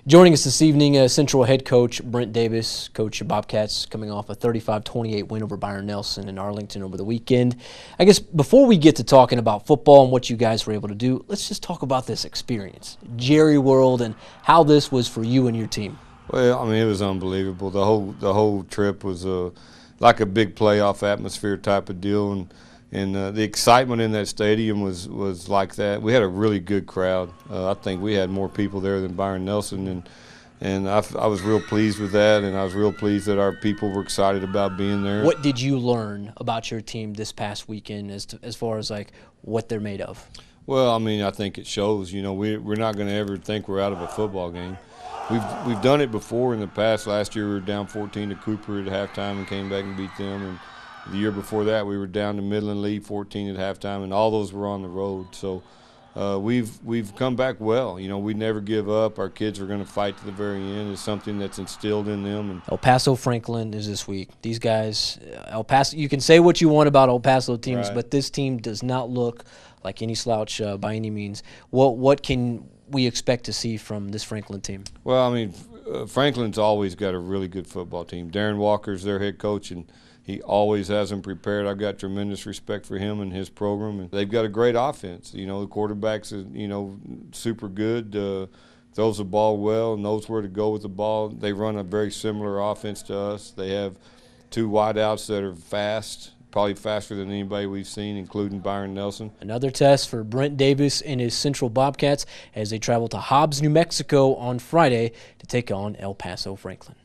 Joining us this evening, Central head coach Brent Davis. Coach, your Bobcats coming off a 35-28 win over Byron Nelson in Arlington over the weekend. I guess before we get to talking about football and what you guys were able to do, let's just talk about this experience, Jerry World, and how this was for you and your team. Well, I mean, it was unbelievable. The whole trip was like a big playoff atmosphere type of deal, and the excitement in that stadium was like that. We had a really good crowd. I think we had more people there than Byron Nelson, and I was real pleased with that, and I was real pleased that our people were excited about being there. What did you learn about your team this past weekend as far as like what they're made of? Well, I mean, I think it shows. You know, we're not going to ever think we're out of a football game. We've done it before in the past. Last year we were down 14 to Cooper at halftime and came back and beat them. And the year before that we were down to Midland Lee 14 at halftime, and all those were on the road. So we've come back well. You know, we never give up. Our kids are going to fight to the very end. It's something that's instilled in them. And El Paso Franklin is this week. These guys, El Paso. You can say what you want about El Paso teams, right, but this team does not look like any slouch by any means. What can we expect to see from this Franklin team? Well, I mean, Franklin's always got a really good football team. Darren Walker's their head coach, and he always has them prepared. I've got tremendous respect for him and his program. And they've got a great offense. You know, the quarterback's, super good, throws the ball well, knows where to go with the ball. They run a very similar offense to us. They have two wideouts that are fast, probably faster than anybody we've seen, including Byron Nelson. Another test for Brent Davis and his Central Bobcats as they travel to Hobbs, New Mexico on Friday to take on El Paso Franklin.